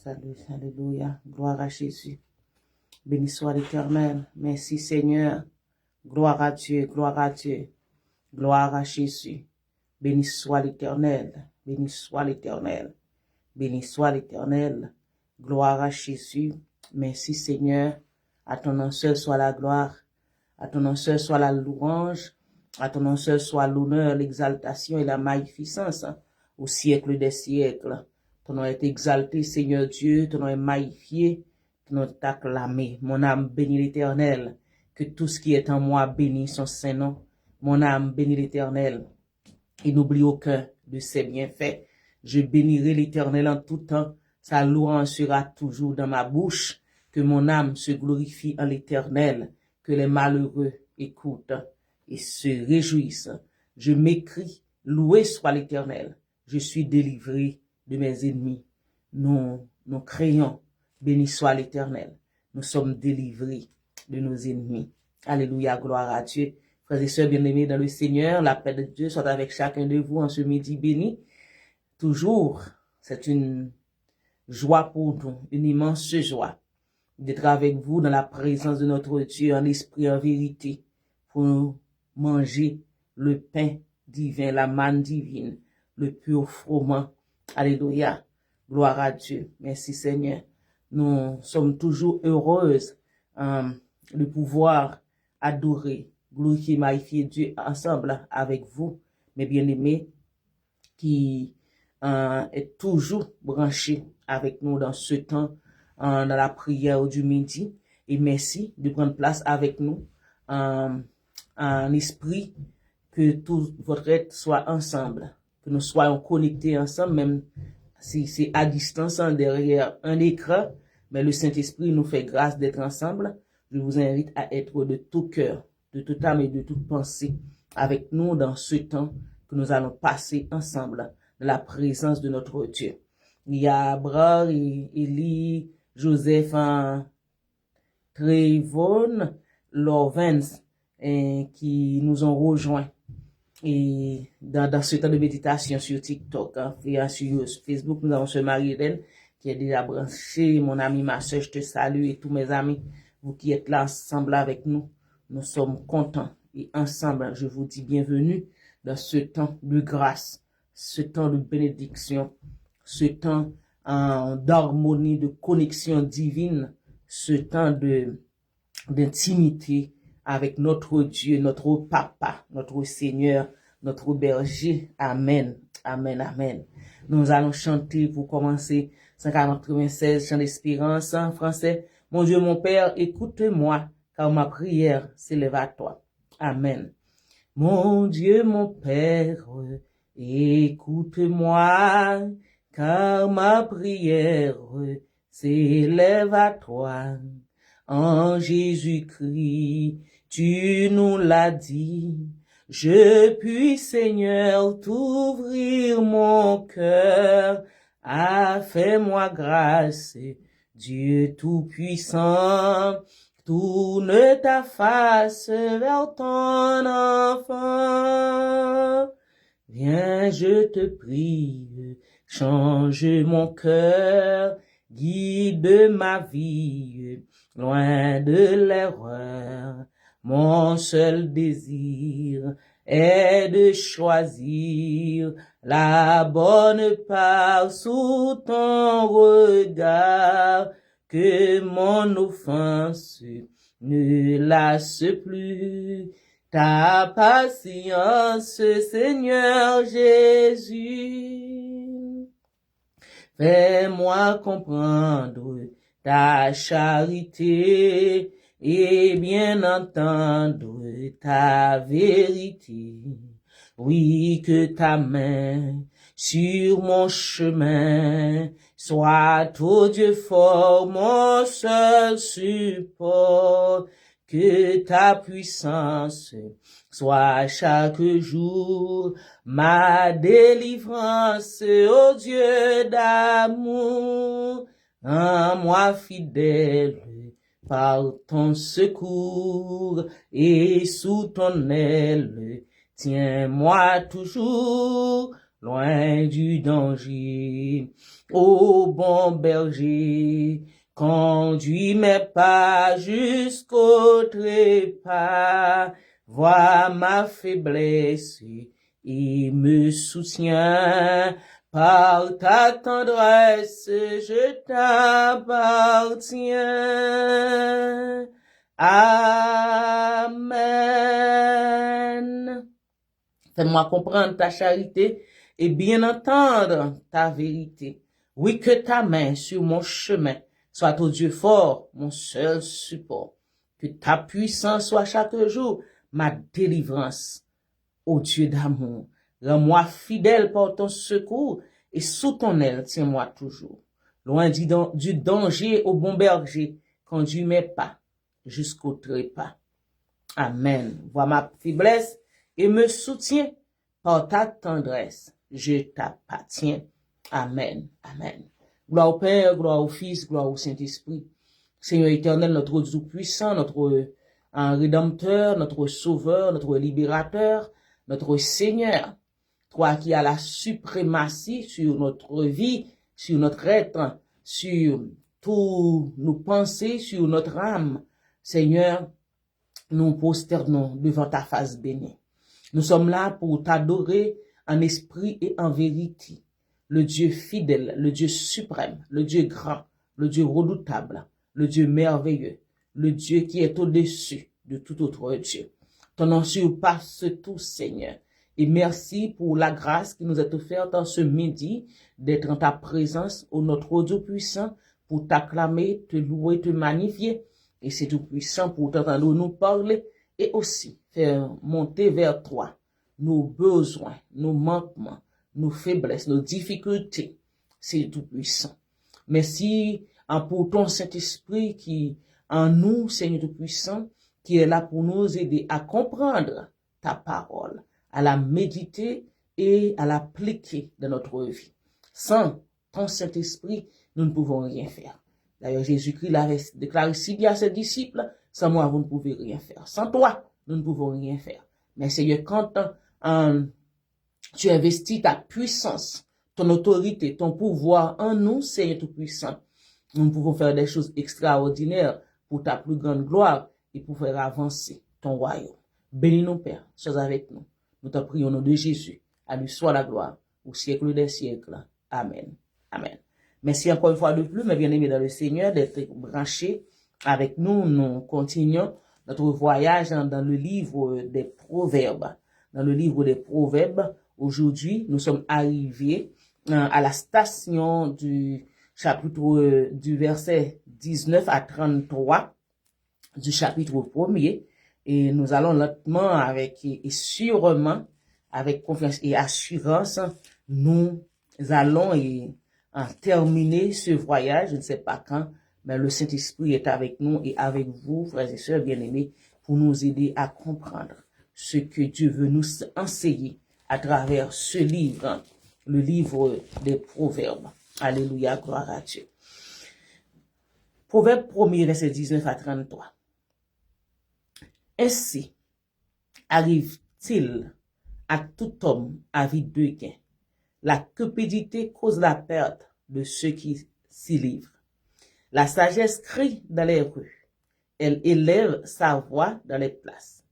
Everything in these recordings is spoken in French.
salut, alléluia. Gloire à Jésus. Béni soit l'Éternel. Merci Seigneur. Gloire à Dieu, gloire à Dieu. Gloire à Jésus. Béni soit l'Éternel. Béni soit l'Éternel. Béni soit l'Éternel. Gloire à Jésus. Merci Seigneur. À ton nom seul soit la gloire. À ton nom seul soit la louange. À ton nom seul soit l'honneur, l'exaltation et la magnificence au siècle des siècles. Ton nom est exalté, Seigneur Dieu. Ton nom est magnifié. Ton nom est acclamé. Mon âme bénit l'Éternel. Que tout ce qui est en moi bénisse son saint nom. Mon âme bénit l'Éternel. Et n'oublie aucun de ses bienfaits. Je bénirai l'Éternel en tout temps. Sa louange sera toujours dans ma bouche. Que mon âme se glorifie en l'Éternel. Que les malheureux écoutent et se réjouissent. Je m'écris, loué soit l'Éternel. Je suis délivré de mes ennemis. Nous créons, béni soit l'Éternel. Nous sommes délivrés de nos ennemis. Alléluia, gloire à Dieu. Frères et sœurs bien-aimés dans le Seigneur, la paix de Dieu soit avec chacun de vous en ce midi béni. Toujours, c'est une joie pour nous, une immense joie d'être avec vous dans la présence de notre Dieu en esprit, en vérité, pour manger le pain divin, la manne divine, le pur froment. Alléluia. Gloire à Dieu. Merci Seigneur. Nous sommes toujours heureuses de pouvoir adorer, glorifier, magnifier Dieu ensemble avec vous, mes bien-aimés, qui est toujours branché avec nous dans ce temps, dans la prière du midi. Et merci de prendre place avec nous en esprit, que tout votre être soit ensemble, que nous soyons connectés ensemble, même si c'est à distance derrière un écran, mais le Saint-Esprit nous fait grâce d'être ensemble. Je vous invite à être de tout cœur, de toute âme et de toute pensée avec nous dans ce temps que nous allons passer ensemble dans la présence de notre Dieu. Il y a Abraham, Élie, Joseph, Trayvon, Lawrence, qui nous ont rejoints et dans ce temps de méditation sur TikTok, et sur Facebook. Nous avons ce Marie-Hélène qui est déjà branché. Mon ami, ma soeur, je te salue, et tous mes amis, vous qui êtes là ensemble avec nous, nous sommes contents et ensemble, je vous dis bienvenue dans ce temps de grâce, ce temps de bénédiction, ce temps d'harmonie, de connexion divine, ce temps d'intimité avec notre Dieu, notre Papa, notre Seigneur, notre berger. Amen, amen, amen. Nous allons chanter pour commencer 196, chant d'espérance en français. Mon Dieu, mon Père, écoute-moi, car ma prière s'élève à toi. Amen. Mon Dieu, mon Père, écoute-moi, car ma prière s'élève à toi. En Jésus-Christ, tu nous l'as dit, je puis, Seigneur, t'ouvrir mon cœur. Fais-moi grâce, Dieu Tout-Puissant, tourne ta face vers ton enfant. Viens, je te prie, change mon cœur, guide ma vie, loin de l'erreur. Mon seul désir est de choisir la bonne part sous ton regard. Que mon offense ne lasse plus ta patience, Seigneur Jésus. Fais-moi comprendre ta charité et bien entendre ta vérité. Oui, que ta main sur mon chemin soit, ô Dieu fort, mon seul support. Que ta puissance soit chaque jour ma délivrance, ô Dieu d'amour. Rends-moi fidèle par ton secours et sous ton aile, tiens-moi toujours loin du danger. Ô bon berger, conduis mes pas jusqu'au trépas, vois ma faiblesse et me soutiens. Par ta tendresse, je t'appartiens. Amen. Fais-moi comprendre ta charité et bien entendre ta vérité. Oui, que ta main sur mon chemin soit au Dieu fort, mon seul support. Que ta puissance soit chaque jour ma délivrance. Ô Dieu d'amour, rends-moi fidèle par ton secours et sous ton aile, tiens-moi toujours. Loin du danger au bon berger, conduis mes pas jusqu'au trépas. Amen. Vois ma faiblesse et me soutiens par ta tendresse. Je t'appartiens. Amen. Amen. Gloire au Père, gloire au Fils, gloire au Saint-Esprit. Seigneur éternel, notre Dieu puissant, notre Rédempteur, notre Sauveur, notre Libérateur, notre Seigneur, toi qui as la suprématie sur notre vie, sur notre être, sur tous nos pensées, sur notre âme. Seigneur, nous prosternons devant ta face bénie. Nous sommes là pour t'adorer en esprit et en vérité. Le Dieu fidèle, le Dieu suprême, le Dieu grand, le Dieu redoutable, le Dieu merveilleux, le Dieu qui est au-dessus de tout autre Dieu. Ton nom surpasse tout, Seigneur. Et merci pour la grâce qui nous est offerte en ce midi d'être en ta présence, au notre Dieu puissant, pour t'acclamer, te louer, te magnifier. Et c'est tout puissant pour t'entendre nous parler et aussi faire monter vers toi nos besoins, nos manquements, nos faiblesses, nos difficultés. C'est tout puissant. Merci pour ton Saint-Esprit qui en nous, Seigneur tout puissant, qui est là pour nous aider à comprendre ta parole, à la méditer et à l'appliquer dans notre vie. Sans ton Saint-Esprit, nous ne pouvons rien faire. D'ailleurs, Jésus-Christ l'avait déclaré si bien à ses disciples, sans moi, vous ne pouvez rien faire. Sans toi, nous ne pouvons rien faire. Mais Seigneur, quand tu investis ta puissance, ton autorité, ton pouvoir en nous, Seigneur tout-puissant, nous pouvons faire des choses extraordinaires pour ta plus grande gloire et pour faire avancer ton royaume. Bénis-nous, Père, sois avec nous. Nous te prions au nom de Jésus. À lui soit la gloire au siècle des siècles. Amen. Amen. Merci encore une fois de plus, mes bien-aimés dans le Seigneur, d'être branchés avec nous. Nous continuons notre voyage dans le livre des Proverbes. Dans le livre des Proverbes, aujourd'hui, nous sommes arrivés à la station du chapitre du verset 19 à 33 du chapitre 1er. Et nous allons lentement et sûrement, avec confiance et assurance, nous allons terminer ce voyage. Je ne sais pas quand, mais le Saint-Esprit est avec nous et avec vous, frères et sœurs bien-aimés, pour nous aider à comprendre ce que Dieu veut nous enseigner à travers ce livre, le livre des Proverbes. Alléluia, gloire à Dieu. Proverbe 1er, verset 19 à 33. Ainsi arrive-t-il à tout homme avide de gain. La cupidité cause la perte de ceux qui s'y livrent. La sagesse crie dans les rues. Elle élève sa voix dans les places.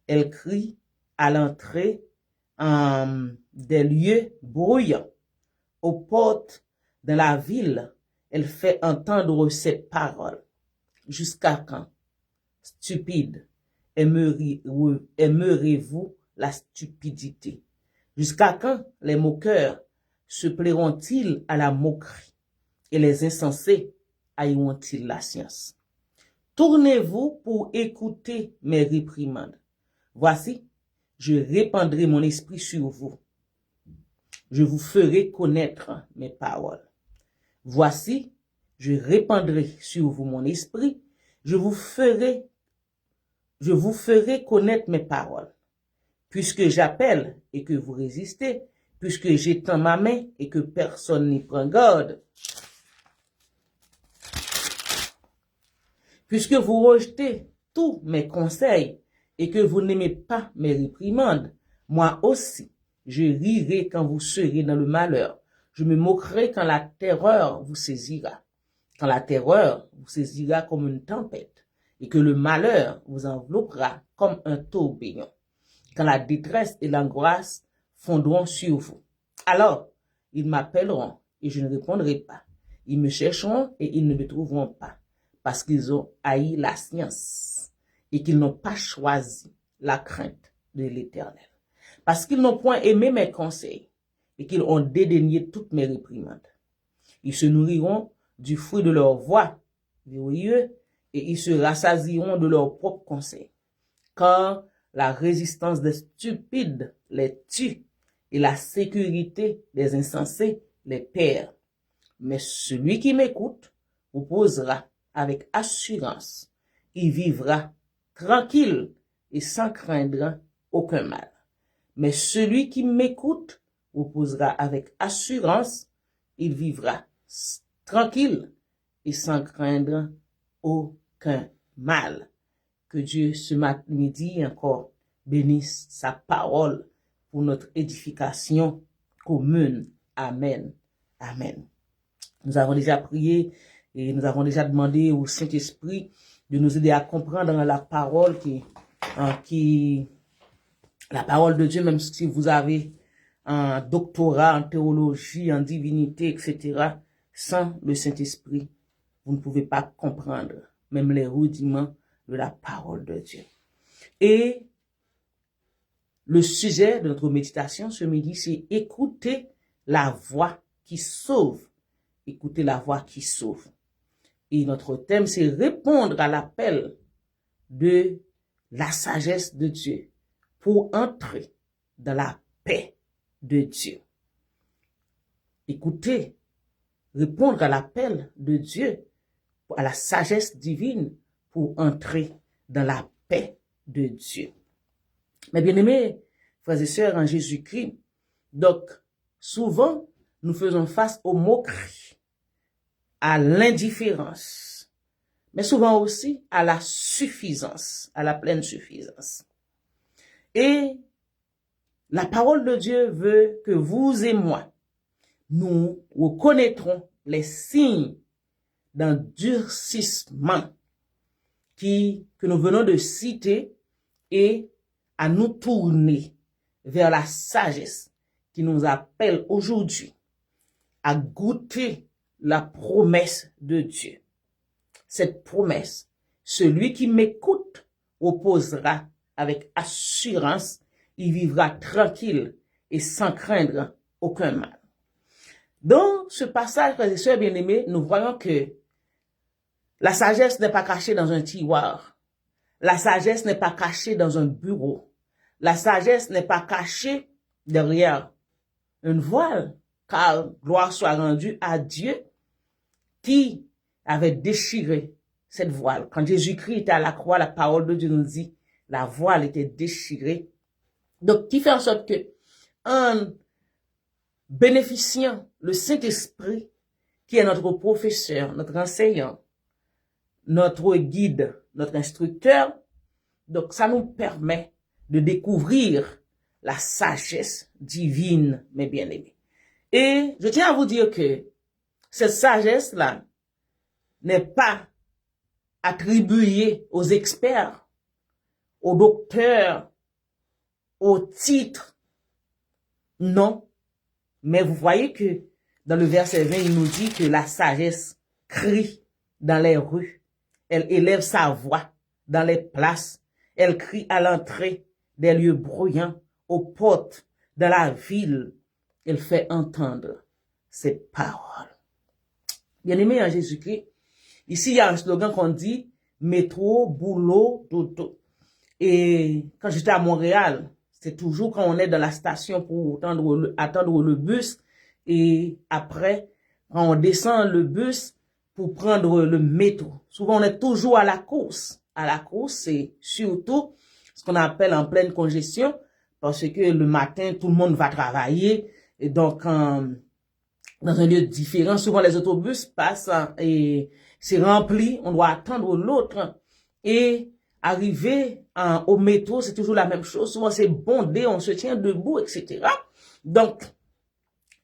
Elle crie à l'entrée des lieux bruyants. Aux portes de la ville, elle fait entendre ses paroles. Jusqu'à quand, stupide, aimerez-vous la stupidité? Jusqu'à quand les moqueurs se plairont-ils à la moquerie et les insensés haïront-ils la science? Tournez-vous pour écouter mes réprimandes. Voici, je répandrai mon esprit sur vous. Je vous ferai connaître mes paroles. Voici, je répandrai sur vous mon esprit. Je vous ferai connaître mes paroles. Puisque j'appelle et que vous résistez, puisque j'étends ma main et que personne n'y prend garde, puisque vous rejetez tous mes conseils et que vous n'aimez pas mes réprimandes, moi aussi, Je rirai quand vous serez dans le malheur. Je me moquerai quand la terreur vous saisira. Quand la terreur vous saisira comme une tempête et que le malheur vous enveloppera comme un tourbillon. Quand la détresse et l'angoisse fondront sur vous. Alors, ils m'appelleront et je ne répondrai pas. Ils me chercheront et ils ne me trouveront pas parce qu'ils ont haï la science et qu'ils n'ont pas choisi la crainte de l'Éternel. Parce qu'ils n'ont point aimé mes conseils et qu'ils ont dédaigné toutes mes réprimandes. Ils se nourriront du fruit de leur voix, et ils se rassasieront de leurs propres conseils. Quand la résistance des stupides les tue et la sécurité des insensés les perd. Mais celui qui m'écoute reposera avec assurance. Il vivra tranquille et sans craindre aucun mal. Mais celui qui m'écoute reposera avec assurance. Il vivra tranquille et sans craindre aucun mal. Que Dieu ce midi encore bénisse sa parole pour notre édification commune. Amen. Amen. Nous avons déjà prié et nous avons déjà demandé au Saint-Esprit de nous aider à comprendre la parole la parole de Dieu, même si vous avez un doctorat en théologie, en divinité, etc., sans le Saint-Esprit, vous ne pouvez pas comprendre même les rudiments de la parole de Dieu. Et le sujet de notre méditation ce midi, c'est écouter la voix qui sauve. Écouter la voix qui sauve. Et notre thème, c'est répondre à l'appel de la sagesse de Dieu pour entrer dans la paix de Dieu. Écoutez, répondre à l'appel de Dieu, à la sagesse divine pour entrer dans la paix de Dieu. Mes bien-aimés, frères et sœurs en Jésus-Christ, donc souvent nous faisons face aux moqueries, à l'indifférence, mais souvent aussi à la suffisance, à la pleine suffisance. Et la parole de Dieu veut que vous et moi, nous reconnaîtrons les signes d'un durcissement que nous venons de citer et à nous tourner vers la sagesse qui nous appelle aujourd'hui à goûter la promesse de Dieu. Cette promesse, celui qui m'écoute reposera avec assurance, il vivra tranquille et sans craindre aucun mal. Dans ce passage, frères et sœurs bien-aimés, nous voyons que la sagesse n'est pas cachée dans un tiroir. La sagesse n'est pas cachée dans un bureau. La sagesse n'est pas cachée derrière une voile, car gloire soit rendue à Dieu qui avait déchiré cette voile. Quand Jésus-Christ était à la croix, la parole de Dieu nous dit, la voile était déchirée. Donc, qui fait en sorte que, en bénéficiant le Saint-Esprit, qui est notre professeur, notre enseignant, notre guide, notre instructeur, donc ça nous permet de découvrir la sagesse divine, mes bien-aimés. Et je tiens à vous dire que cette sagesse-là n'est pas attribuée aux experts, aux docteurs, aux titres. Non. Mais vous voyez que dans le verset 20, il nous dit que la sagesse crie dans les rues. Elle élève sa voix dans les places. Elle crie à l'entrée des lieux bruyants, aux portes de la ville. Elle fait entendre ses paroles. Bien-aimés en Jésus-Christ, ici il y a un slogan qu'on dit métro, boulot, dodo. Et quand j'étais à Montréal, c'est toujours quand on est dans la station pour attendre le bus et après, quand on descend le bus pour prendre le métro. Souvent, on est toujours à la course. À la course, c'est surtout ce qu'on appelle en pleine congestion parce que le matin, tout le monde va travailler et donc dans un lieu différent, souvent les autobus passent et c'est rempli, on doit attendre l'autre et arriver au métro, c'est toujours la même chose. Souvent, c'est bondé, on se tient debout, etc. Donc,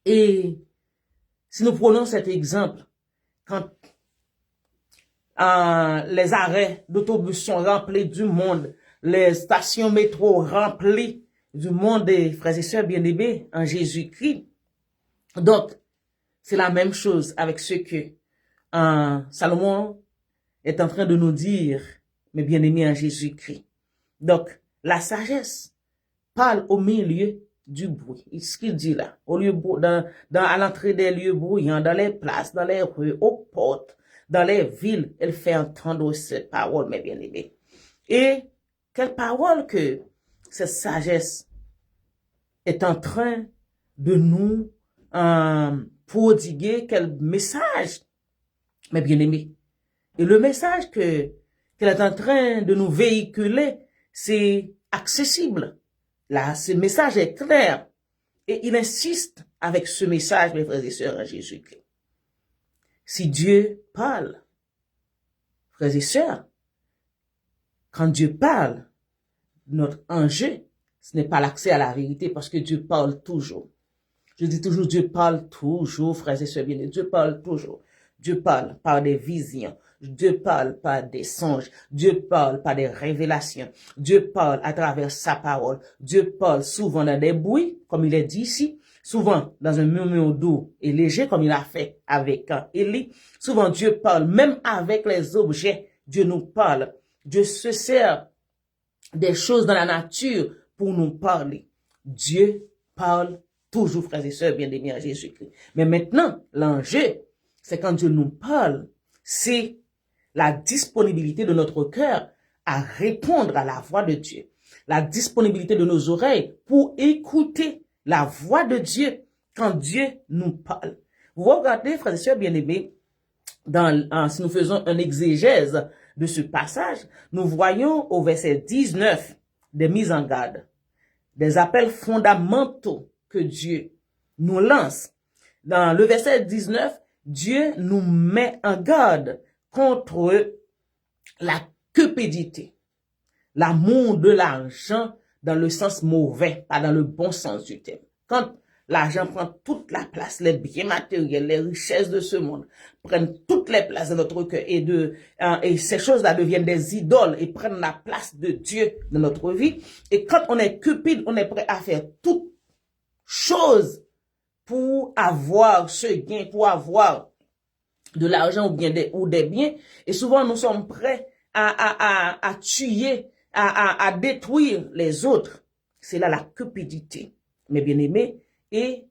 et si nous prenons cet exemple, quand les arrêts d'autobus sont remplis du monde, les stations métro remplies du monde des frères et sœurs bien-aimés en Jésus-Christ. Donc, c'est la même chose avec ce que Salomon est en train de nous dire, mes bien-aimés en Jésus-Christ. Donc, la sagesse parle au milieu du bruit. Ce qu'il dit là, au lieu à l'entrée des lieux bruyants, dans les places, dans les rues, aux portes, dans les villes, elle fait entendre cette parole, mes bien-aimés. Et quelle parole que cette sagesse est en train de nous prodiguer, quel message, mes bien-aimés. Et le message qu'elle est en train de nous véhiculer, c'est accessible. Là, ce message est clair. Et il insiste avec ce message, mes frères et sœurs, en Jésus-Christ. Si Dieu parle, frères et sœurs, quand Dieu parle, notre enjeu, ce n'est pas l'accès à la vérité, parce que Dieu parle toujours. Je dis toujours, Dieu parle toujours, frères et sœurs bien-aimés. Dieu parle toujours. Dieu parle par des visions. Dieu parle par des songes. Dieu parle par des révélations. Dieu parle à travers sa parole. Dieu parle souvent dans des bruits, comme il est dit ici. Souvent dans un murmure doux et léger, comme il a fait avec Élie. Souvent Dieu parle, même avec les objets. Dieu nous parle. Dieu se sert des choses dans la nature pour nous parler. Dieu parle toujours, frères et sœurs bien-aimés en Jésus-Christ. Mais maintenant, l'enjeu, c'est quand Dieu nous parle, c'est la disponibilité de notre cœur à répondre à la voix de Dieu. La disponibilité de nos oreilles pour écouter la voix de Dieu quand Dieu nous parle. Vous regardez, frères et sœurs bien-aimés, si nous faisons un exégèse de ce passage, nous voyons au verset 19 des mises en garde, des appels fondamentaux que Dieu nous lance. Dans le verset 19, Dieu nous met en garde contre la cupidité, l'amour de l'argent dans le sens mauvais, pas dans le bon sens du terme. Quand l'argent prend toute la place, les biens matériels, les richesses de ce monde prennent toutes les places de notre cœur et ces choses-là deviennent des idoles et prennent la place de Dieu dans notre vie. Et quand on est cupide, on est prêt à faire toute chose pour avoir ce gain, pour avoir de l'argent ou des biens. Et souvent, nous sommes prêts à tuer, à détruire les autres. C'est là la cupidité, mes bien-aimés. Et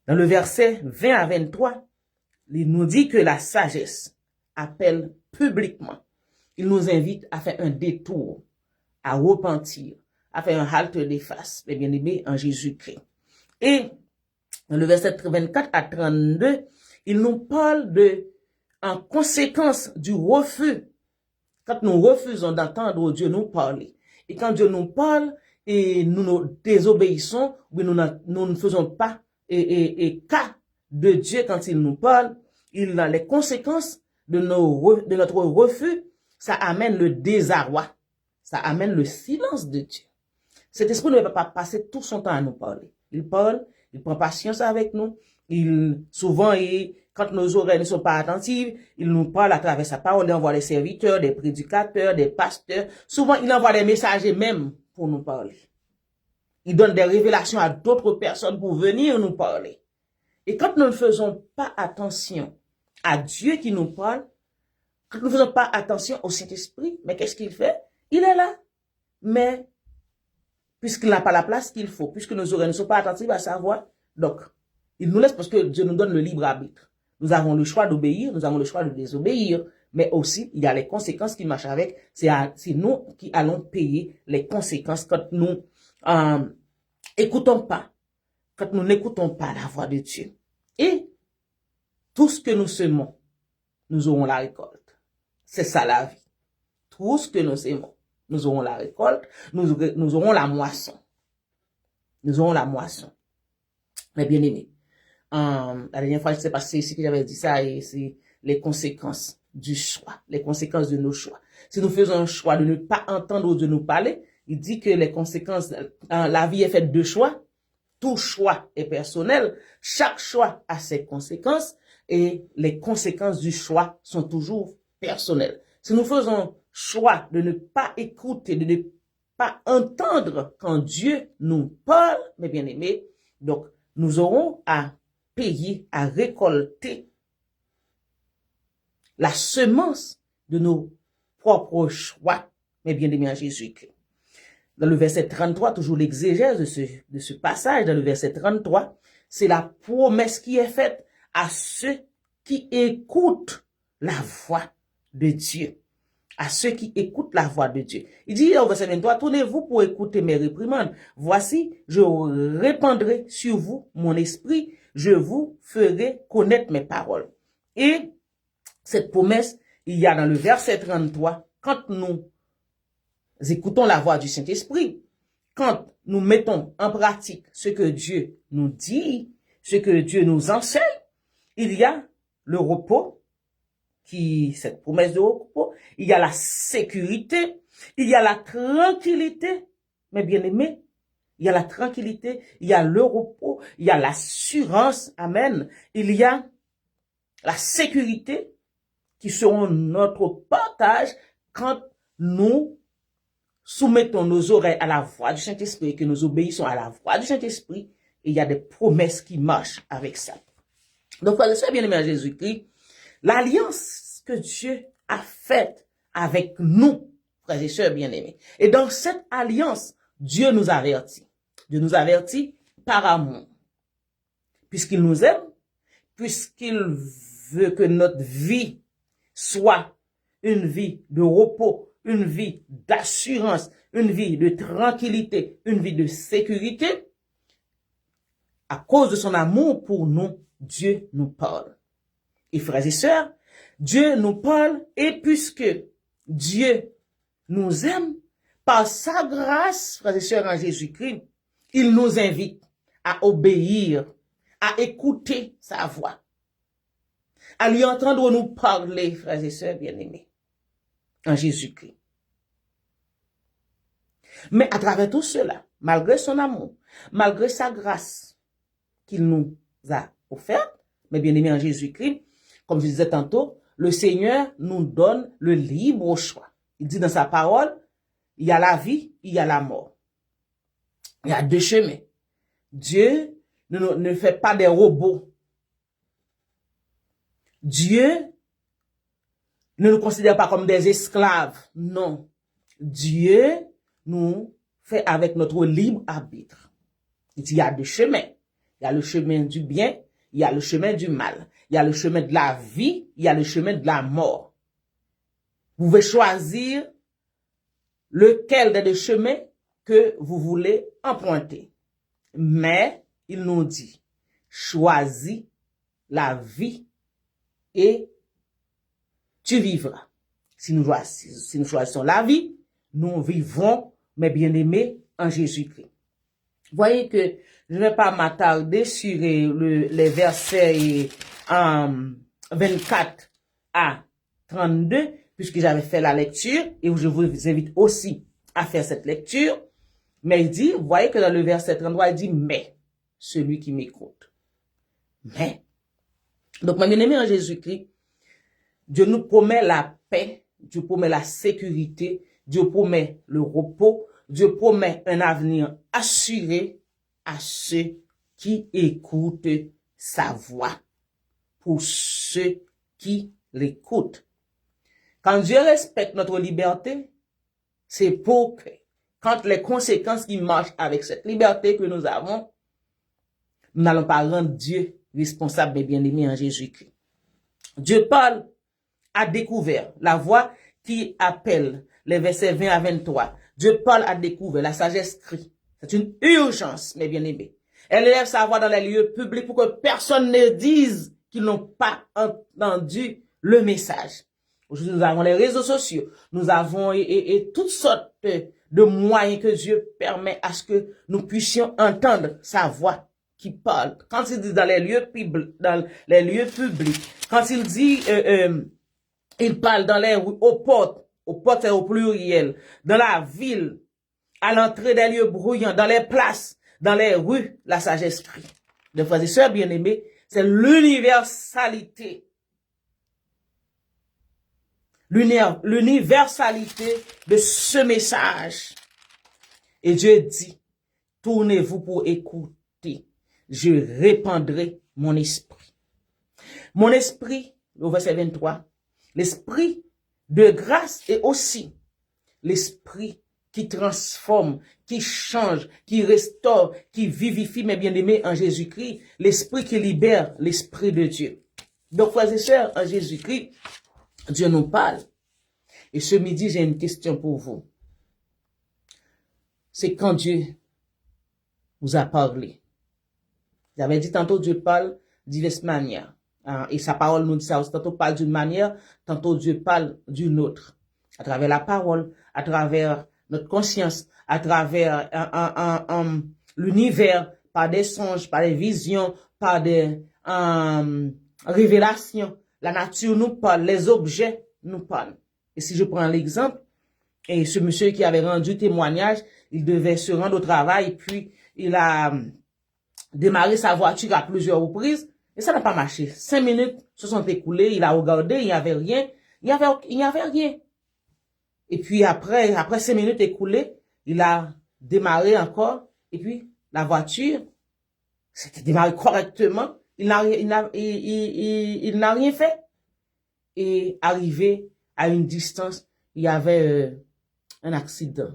dans le verset 20 à 23, il nous dit que la sagesse appelle publiquement. Il nous invite à faire un détour, à repentir, à faire un halte des faces, mes bien-aimés, en Jésus-Christ. Et dans le verset 24 à 32, il nous parle en conséquence du refus. Quand nous refusons d'entendre Dieu nous parler. Et quand Dieu nous parle et nous nous désobéissons, ou nous ne faisons pas cas de Dieu quand il nous parle, il a les conséquences de notre refus, ça amène le désarroi. Ça amène le silence de Dieu. Cet esprit ne va pas passer tout son temps à nous parler. Il parle, il prend patience avec nous. Souvent, quand nos oreilles ne sont pas attentives, il nous parle à travers sa parole. Il envoie des serviteurs, des prédicateurs, des pasteurs. Souvent, il envoie des messagers même pour nous parler. Il donne des révélations à d'autres personnes pour venir nous parler. Et quand nous ne faisons pas attention à Dieu qui nous parle, quand nous ne faisons pas attention au Saint-Esprit, mais qu'est-ce qu'il fait? Il est là. Mais, puisqu'il n'a pas la place qu'il faut, puisque nos oreilles ne sont pas attentives à sa voix, donc, il nous laisse parce que Dieu nous donne le libre arbitre. Nous avons le choix d'obéir, nous avons le choix de désobéir, mais aussi, il y a les conséquences qui marchent avec. C'est nous qui allons payer les conséquences quand nous écoutons pas, quand nous n'écoutons pas la voix de Dieu. Et tout ce que nous semons, nous aurons la récolte. C'est ça la vie. Tout ce que nous semons, nous aurons la récolte, nous aurons la moisson. Nous aurons la moisson. Mais bien aimé, la dernière fois, je sais pas si c'est ici que j'avais dit ça, et c'est les conséquences du choix, les conséquences de nos choix. Si nous faisons un choix de ne pas entendre Dieu nous parler, il dit que les conséquences, la vie est faite de choix, tout choix est personnel, chaque choix a ses conséquences et les conséquences du choix sont toujours personnelles. Si nous faisons choix de ne pas écouter, de ne pas entendre quand Dieu nous parle, mes bien-aimés, donc nous aurons à payer, à récolter la semence de nos propres choix, mes bien-aimés en Jésus-Christ. Dans le verset 33, toujours l'exégèse de ce passage, dans le verset 33, c'est la promesse qui est faite à ceux qui écoutent la voix de Dieu. À ceux qui écoutent la voix de Dieu. Il dit au verset 23, tournez-vous pour écouter mes réprimandes. Voici, je répandrai sur vous mon esprit, je vous ferai connaître mes paroles. Et cette promesse, il y a dans le verset 33, quand nous écoutons la voix du Saint-Esprit, quand nous mettons en pratique ce que Dieu nous dit, ce que Dieu nous enseigne, il y a le repos, cette promesse de repos, il y a la sécurité, il y a la tranquillité, mes bien-aimés, il y a la tranquillité, il y a le repos, il y a l'assurance, amen, il y a la sécurité qui seront notre partage quand nous soumettons nos oreilles à la voix du Saint-Esprit et que nous obéissons à la voix du Saint-Esprit, et il y a des promesses qui marchent avec ça. Donc, frères et sœurs bien-aimés en Jésus-Christ, l'alliance que Dieu a faite avec nous, frères et sœurs bien-aimés. Et dans cette alliance, Dieu nous avertit. Dieu nous avertit par amour. Puisqu'il nous aime, puisqu'il veut que notre vie soit une vie de repos, une vie d'assurance, une vie de tranquillité, une vie de sécurité, à cause de son amour pour nous, Dieu nous parle. Et frères et sœurs, Dieu nous parle et puisque Dieu nous aime, par sa grâce, frères et sœurs en Jésus-Christ, il nous invite à obéir, à écouter sa voix, à lui entendre nous parler, frères et sœurs bien-aimés, en Jésus-Christ. Mais à travers tout cela, malgré son amour, malgré sa grâce qu'il nous a offerte, mais bien-aimés en Jésus-Christ, comme je disais tantôt, le Seigneur nous donne le libre choix. Il dit dans sa parole, il y a la vie, il y a la mort. Il y a deux chemins. Dieu ne fait pas des robots. Dieu ne nous considère pas comme des esclaves. Non. Dieu nous fait avec notre libre arbitre. Il dit, il y a deux chemins. Il y a le chemin du bien, il y a le chemin du mal. Il y a le chemin de la vie, il y a le chemin de la mort. Vous pouvez choisir lequel des deux chemins que vous voulez emprunter. Mais il nous dit, choisis la vie et tu vivras. Si nous choisissons la vie, nous vivons, mes bien-aimés, en Jésus-Christ. Voyez que je ne vais pas m'attarder sur les versets 24 à 32, puisque j'avais fait la lecture, et je vous invite aussi à faire cette lecture. Mais il dit, vous voyez que dans le verset 33, il dit, mais, celui qui m'écoute. Mais. Donc, mes bien-aimés en Jésus-Christ, Dieu nous promet la paix, Dieu promet la sécurité, Dieu promet le repos, Dieu promet un avenir assuré à ceux qui écoutent sa voix, pour ceux qui l'écoutent. Quand Dieu respecte notre liberté, c'est pour que, quand les conséquences qui marchent avec cette liberté que nous avons, nous n'allons pas rendre Dieu responsable et bien-aimé en Jésus-Christ. Dieu parle à découvert la voix qui appelle les versets 20 à 23. Dieu parle à découvert, la sagesse crie. C'est une urgence, mes bien-aimés. Elle élève sa voix dans les lieux publics pour que personne ne dise qu'ils n'ont pas entendu le message. Aujourd'hui, nous avons les réseaux sociaux. Nous avons et toutes sortes de moyens que Dieu permet à ce que nous puissions entendre sa voix qui parle. Quand il dit dans les lieux publics, quand il dit, il parle dans les rues, aux portes c'est au pluriel, dans la ville, à l'entrée des lieux bruyants, dans les places, dans les rues, la sagesse crie. De frères et sœurs bien-aimés, c'est l'universalité. L'universalité de ce message. Et Dieu dit, tournez-vous pour écouter. Je répandrai mon esprit. Mon esprit, au verset 23, l'esprit de grâce et aussi l'esprit qui transforme, qui change, qui restaure, qui vivifie, mes bien-aimés, en Jésus-Christ, l'esprit qui libère l'esprit de Dieu. Donc, frères et sœurs, en Jésus-Christ, Dieu nous parle. Et ce midi, j'ai une question pour vous. C'est quand Dieu vous a parlé. J'avais dit tantôt, Dieu parle de diverses manières. Et sa parole nous dit ça aussi. Tantôt parle d'une manière, tantôt Dieu parle d'une autre. À travers la parole, à travers notre conscience, à travers l'univers, par des songes, par des visions, par des révélations. La nature nous parle, les objets nous parlent. Et si je prends l'exemple, et ce monsieur qui avait rendu témoignage, il devait se rendre au travail, puis il a démarré sa voiture à plusieurs reprises, et ça n'a pas marché. 5 minutes se sont écoulées, il a regardé, il n'y avait rien, il n'y avait rien. Et puis après 5 minutes écoulées, il a démarré encore, et puis la voiture, c'était démarré correctement, il n'a rien fait. Et arrivé à une distance, il y avait un accident.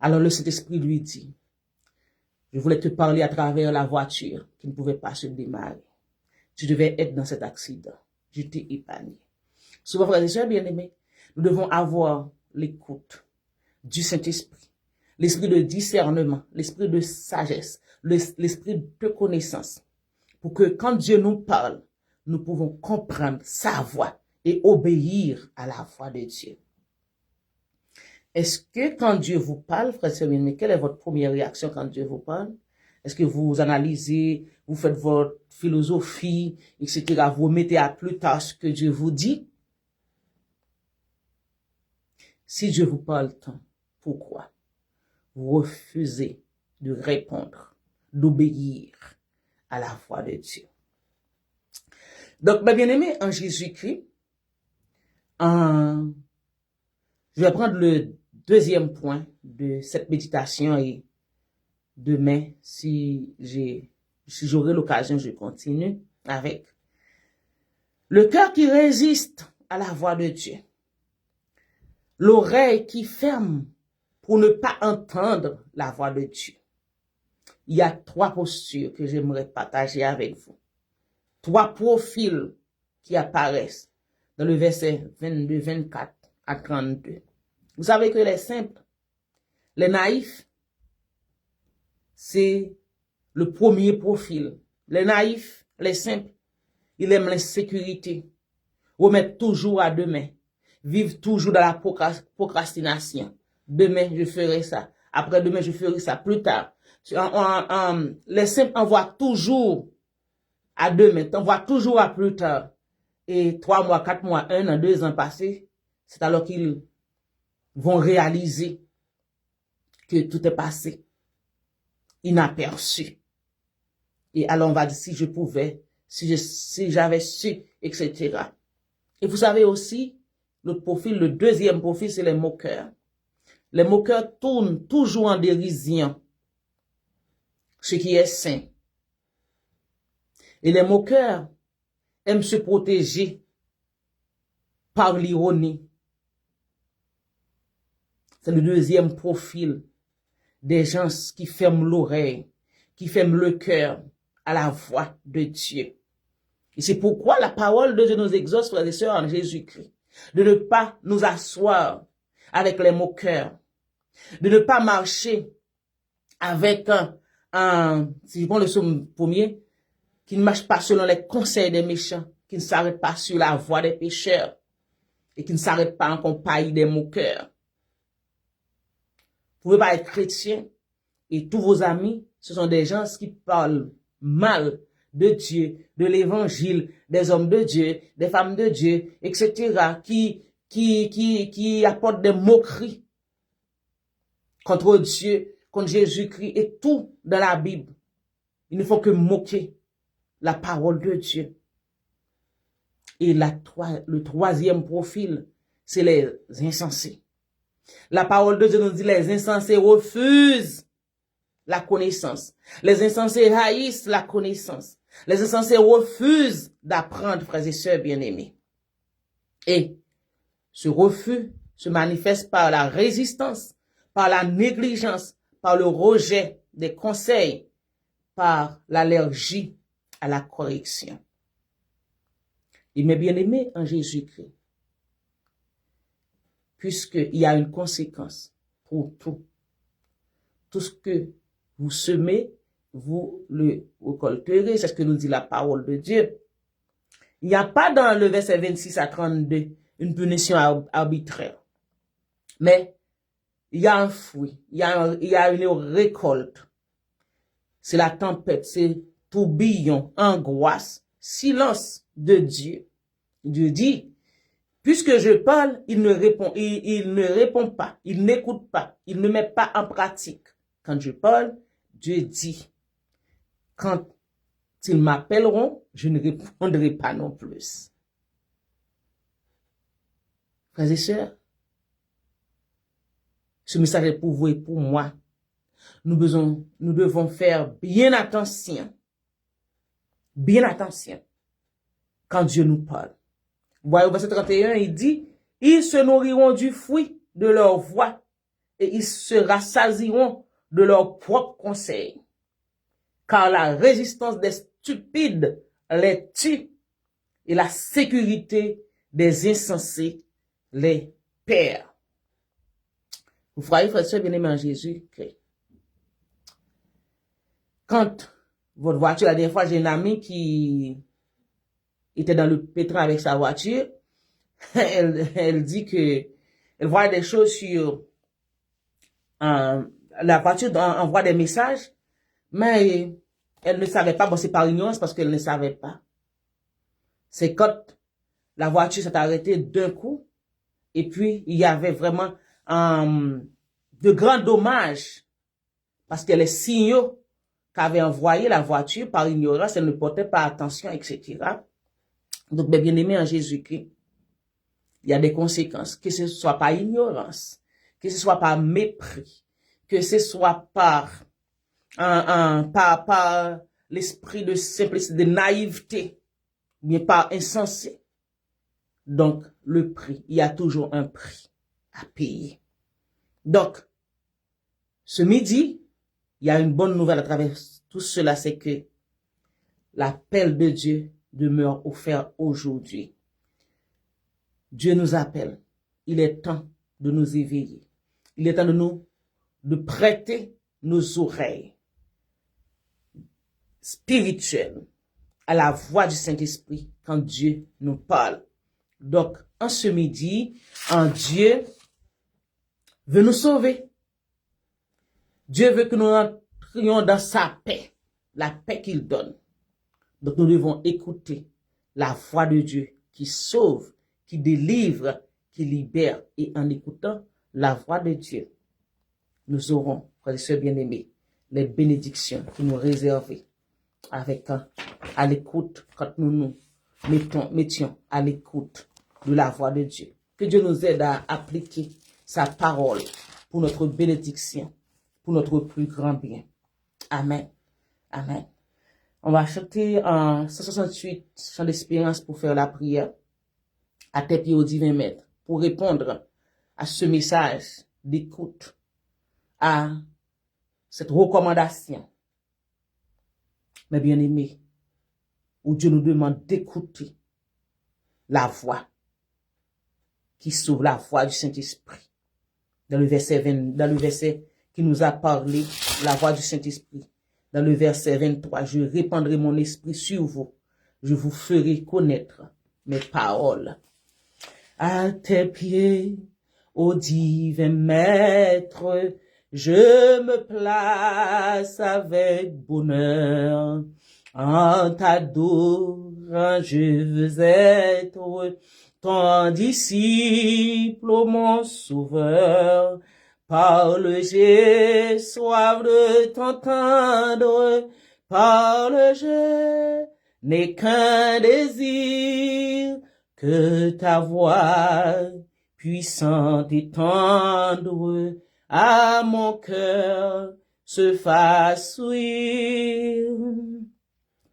Alors le Saint-Esprit lui dit, je voulais te parler à travers la voiture qui ne pouvait pas se démarrer. Tu devais être dans cet accident. Je t'ai épargné. Souvent, frères et sœurs bien-aimés, nous devons avoir l'écoute du Saint-Esprit, l'esprit de discernement, l'esprit de sagesse, l'esprit de connaissance, pour que quand Dieu nous parle, nous pouvons comprendre sa voix et obéir à la voix de Dieu. Est-ce que quand Dieu vous parle, frères et sœurs bien-aimés, quelle est votre première réaction quand Dieu vous parle? Est-ce que vous analysez, vous faites votre philosophie, etc. Vous mettez à plus tard ce que Dieu vous dit? Si Dieu vous parle tant, pourquoi vous refusez de répondre, d'obéir à la voix de Dieu? Donc, mes bien-aimés, en Jésus-Christ, je vais prendre le deuxième point de cette méditation et demain, si j'aurai l'occasion, je continue avec le cœur qui résiste à la voix de Dieu, l'oreille qui ferme pour ne pas entendre la voix de Dieu. Il y a 3 postures que j'aimerais partager avec vous. 3 profils qui apparaissent dans le verset 22, 24 à 32. Vous savez que les simples, les naïfs, c'est le premier profil. Les naïfs, les simples, ils aiment l'insécurité, remettent toujours à demain, vivent toujours dans la procrastination. Demain, je ferai ça. Après-demain, je ferai ça plus tard. Les simples envoient toujours à demain, t'envoient toujours à plus tard. Et 3 mois, 4 mois, 1 an, 2 ans passés, c'est alors qu'ils vont réaliser que tout est passé, inaperçu. Et alors on va dire, si je pouvais, si j'avais su, etc. Et vous savez aussi, le deuxième profil, c'est les moqueurs. Les moqueurs tournent toujours en dérision ce qui est saint. Et les moqueurs aiment se protéger par l'ironie. C'est le deuxième profil des gens qui ferment l'oreille, qui ferment le cœur à la voix de Dieu. Et c'est pourquoi la parole de Dieu nous exhorte, frères et sœurs, en Jésus-Christ, de ne pas nous asseoir avec les moqueurs, de ne pas marcher avec si je prends le psaume premier, qui ne marche pas selon les conseils des méchants, qui ne s'arrête pas sur la voie des pécheurs, et qui ne s'arrête pas en compagnie des moqueurs. Vous ne pouvez pas être chrétien, et tous vos amis, ce sont des gens qui parlent mal de Dieu, de l'évangile, des hommes de Dieu, des femmes de Dieu, etc., qui apportent des moqueries contre Dieu, contre Jésus-Christ et tout dans la Bible. Il ne faut que moquer la parole de Dieu. Et le troisième profil, c'est les insensés. La parole de Dieu nous dit les insensés refusent la connaissance. Les insensés haïssent la connaissance. Les insensés refusent d'apprendre, frères et sœurs bien-aimés. Et ce refus se manifeste par la résistance, par la négligence, par le rejet des conseils, par l'allergie à la correction. Et mes bien-aimés en Jésus-Christ, puisqu'il y a une conséquence pour tout. Tout ce que vous semez, vous le récolterez. C'est ce que nous dit la parole de Dieu. Il n'y a pas dans le verset 26 à 32 une punition arbitraire. Mais il y a un fruit, il y a une récolte. C'est la tempête, c'est tourbillon, angoisse, silence de Dieu. Dieu dit, puisque je parle, il ne répond pas, il n'écoute pas, il ne met pas en pratique. Quand je parle, Dieu dit, quand ils m'appelleront, je ne répondrai pas non plus. Frères et sœurs, ce message est pour vous et pour moi. Nous devons faire bien attention quand Dieu nous parle. Vous voyez au verset 31, il dit, ils se nourriront du fruit de leur voix et ils se rassasieront de leurs propres conseils. Car la résistance des stupides les tue et la sécurité des insensés les perd. Vous voyez, frère et sœur bien-aimé en Jésus-Christ. Quand votre voiture, la dernière fois, j'ai une amie qui était dans le pétrin avec sa voiture. Elle dit que elle voit des choses sur la voiture, envoie des messages, mais elle ne savait pas. Bon, c'est par ignorance parce qu'elle ne savait pas. C'est quand la voiture s'est arrêtée d'un coup, et puis il y avait vraiment de grands dommages parce que les signaux qu'avait envoyé la voiture par ignorance, elle ne portait pas attention, etc. Donc, bien aimé en Jésus-Christ, il y a des conséquences, que ce soit par ignorance, que ce soit par mépris, que ce soit par l'esprit de simplicité, de naïveté, mais par insensé. Donc, le prix, il y a toujours un prix à payer. Donc, ce midi, il y a une bonne nouvelle à travers tout cela, c'est que l'appel de Dieu demeure offert aujourd'hui. Dieu nous appelle. Il est temps de nous éveiller. Il est temps de prêter nos oreilles spirituelles à la voix du Saint-Esprit quand Dieu nous parle. Donc, en ce midi, Dieu veut nous sauver. Dieu veut que nous entrions dans sa paix, la paix qu'il donne. Donc nous devons écouter la voix de Dieu qui sauve, qui délivre, qui libère. Et en écoutant la voix de Dieu, nous aurons, frères et sœurs bien-aimés, les bénédictions qui nous réservent à l'écoute, quand nous nous mettions à l'écoute de la voix de Dieu. Que Dieu nous aide à appliquer sa parole pour notre bénédiction, pour notre plus grand bien. Amen. Amen. On va chanter en 168 chant d'espérance pour faire la prière à tes pieds au divin maître, pour répondre à ce message d'écoute, à cette recommandation. Mais bien aimé, où Dieu nous demande d'écouter la voix qui sauve, la voix du Saint-Esprit. Dans le verset qui nous a parlé, la voix du Saint-Esprit. Dans le verset 23, je répandrai mon esprit sur vous. Je vous ferai connaître mes paroles. À tes pieds, ô divin maître, je me place avec bonheur. En t'adorant, je veux être ton disciple, ô mon sauveur. Parle, j'ai soif de t'entendre. Parle, je n'ai qu'un désir, que ta voix puissante et tendre à mon cœur se fasse ouïr.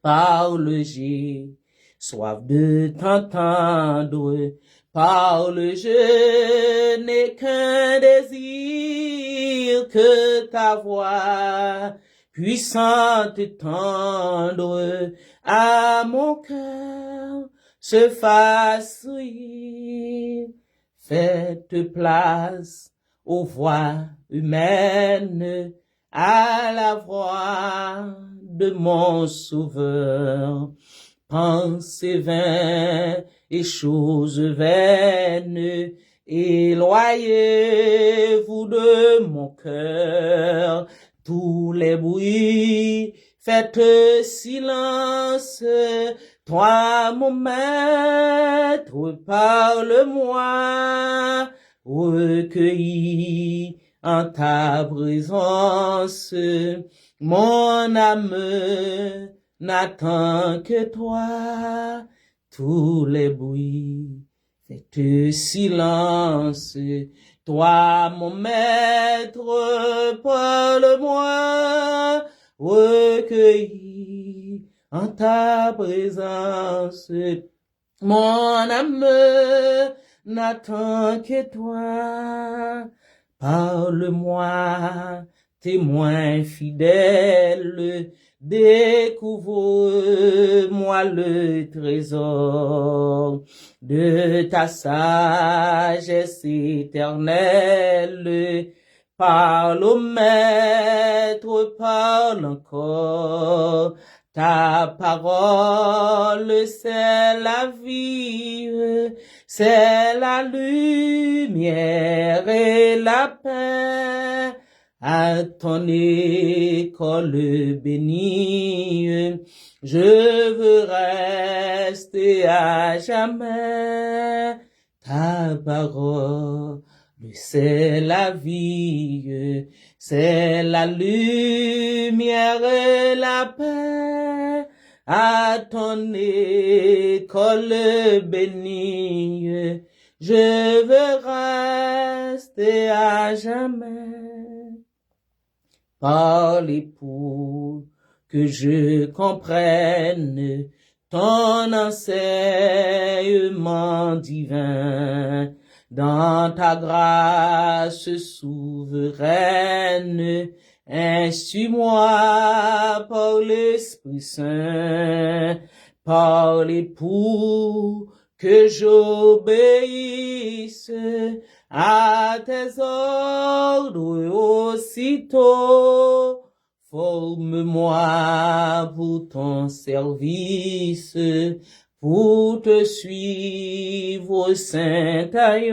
Parle, j'ai soif de t'entendre. Parle, je n'ai qu'un désir, que ta voix puissante et tendre à mon cœur se fasse ouïr. Faites place aux voix humaines, à la voix de mon sauveur. Pensées vaines et choses vaines, éloignez-vous de mon cœur. Tous les bruits, faites silence. Toi, mon maître, parle-moi, recueilli en ta présence. Mon âme n'attend que toi. Tous les bruits, faites silence. Toi, mon maître, parle-moi, recueilli en ta présence. Mon âme n'attend que toi. Parle-moi, témoin fidèle, découvre-moi le trésor de ta sagesse éternelle. Parle au maître, parle encore. Ta parole, c'est la vie, c'est la lumière et la paix. À ton école bénie, je veux rester à jamais. Ta parole, c'est la vie, c'est la lumière et la paix. À ton école bénie, je veux rester à jamais. Parlez pour que je comprenne ton enseignement divin. Dans ta grâce souveraine, instruis-moi par l'Esprit Saint. Parlez pour que j'obéisse à tes ordres aussitôt. Forme-moi pour ton service, pour te suivre, Saint-Aïe.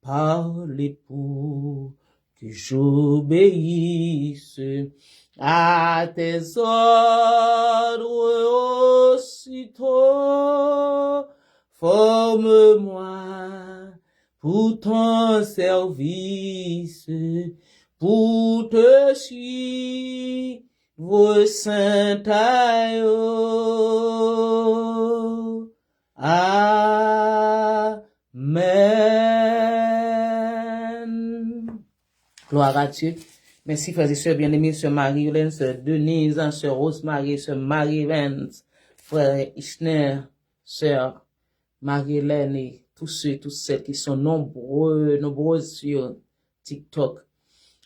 Parlez pour que j'obéisse à tes ordres aussitôt. Forme-moi pour ton service, pour te suivre, Saint-Aïe. Amen. Gloire à Dieu. Merci, frères et sœurs bien-aimés, sœur Marie-Hélène, sœur Denise, sœur Rosemary, sœur Marie-Hélène, frère Ishner, sœur Marie-Hélène et tous ceux, toutes celles qui sont nombreuses sur TikTok.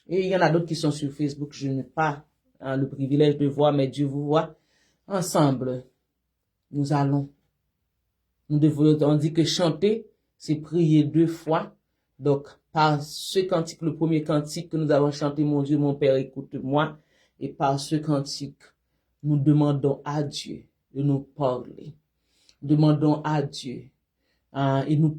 Et il y en a d'autres qui sont sur Facebook. Je n'ai pas le privilège de voir, mais Dieu vous voit. Ensemble, nous devons, on dit que chanter, c'est prier 2 fois. Donc, par ce cantique, le premier cantique que nous avons chanté, mon Dieu, mon Père, écoute-moi. Et par ce cantique, nous demandons à Dieu de nous parler. Demandons à Dieu. Et nous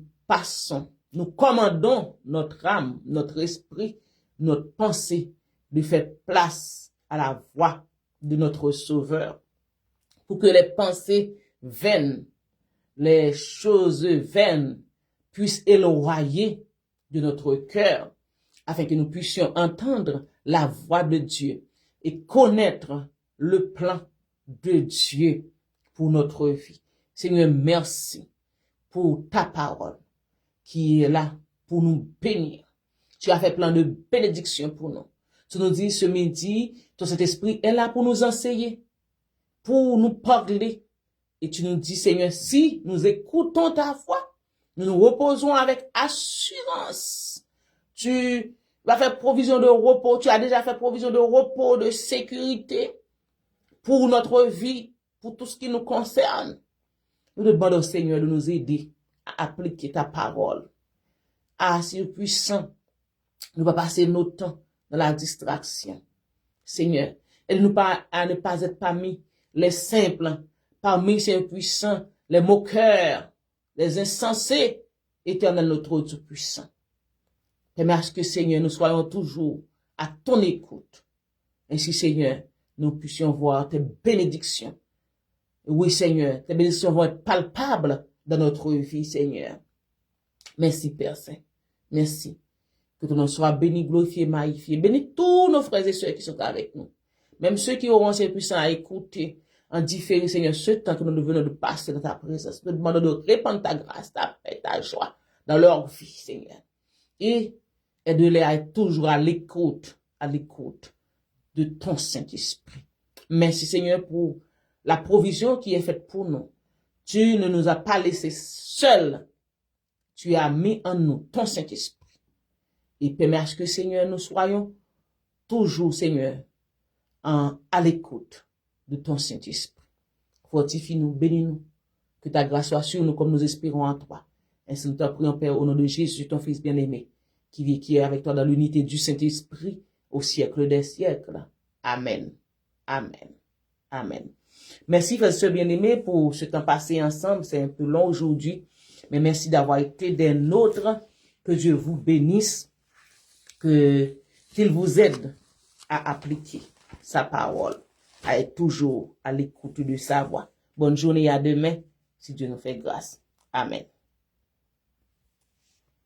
commandons notre âme, notre esprit, notre pensée de faire place à la voix de notre Sauveur. Pour que les pensées vaines, les choses vaines puissent éloigner de notre cœur afin que nous puissions entendre la voix de Dieu et connaître le plan de Dieu pour notre vie. Seigneur, merci pour ta parole qui est là pour nous bénir. Tu as fait plein de bénédictions pour nous. Tu nous dis ce midi, ton Saint-Esprit est là pour nous enseigner, pour nous parler. Et tu nous dis, Seigneur, si nous écoutons ta voix, nous nous reposons avec assurance. Tu vas faire provision de repos. Tu as déjà fait provision de repos, de sécurité pour notre vie, pour tout ce qui nous concerne. Nous demandons, Seigneur, de nous aider à appliquer ta parole. Ah, Seigneur puissant, nous ne pas passer notre temps dans la distraction. Seigneur, aide-nous à ne pas être parmi les simples, parmi ces puissants, les moqueurs, les insensés, éternel notre Dieu puissant. Permets à ce que, Seigneur, nous soyons toujours à ton écoute. Ainsi, Seigneur, nous puissions voir tes bénédictions. Oui, Seigneur, tes bénédictions vont être palpables dans notre vie, Seigneur. Merci, Père Saint. Merci. Que ton nom soit béni, glorifié, magnifié. Bénis tous nos frères et sœurs qui sont avec nous. Même ceux qui auront ces puissants à écouter en différé, Seigneur, ce temps que nous venons de passer dans ta présence. Nous demandons de répandre ta grâce, ta paix, ta joie dans leur vie, Seigneur. Et aide-les à être toujours à l'écoute de ton Saint-Esprit. Merci, Seigneur, pour la provision qui est faite pour nous. Tu ne nous as pas laissés seuls. Tu as mis en nous ton Saint-Esprit. Et permets à ce que, Seigneur, nous soyons toujours, Seigneur, à l'écoute de ton Saint-Esprit. Fortifie-nous, bénis-nous, que ta grâce soit sur nous comme nous espérons en toi. Ainsi nous t'en prions, Père, au nom de Jésus, ton Fils bien-aimé, qui est avec toi dans l'unité du Saint-Esprit au siècle des siècles. Amen. Amen. Amen. Merci, frères et sœurs bien-aimés, pour ce temps passé ensemble. C'est un peu long aujourd'hui, mais merci d'avoir été des nôtres. Que Dieu vous bénisse, qu'il vous aide à appliquer sa parole, à être toujours à l'écoute de sa voix. Bonne journée, à demain, si Dieu nous fait grâce. Amen.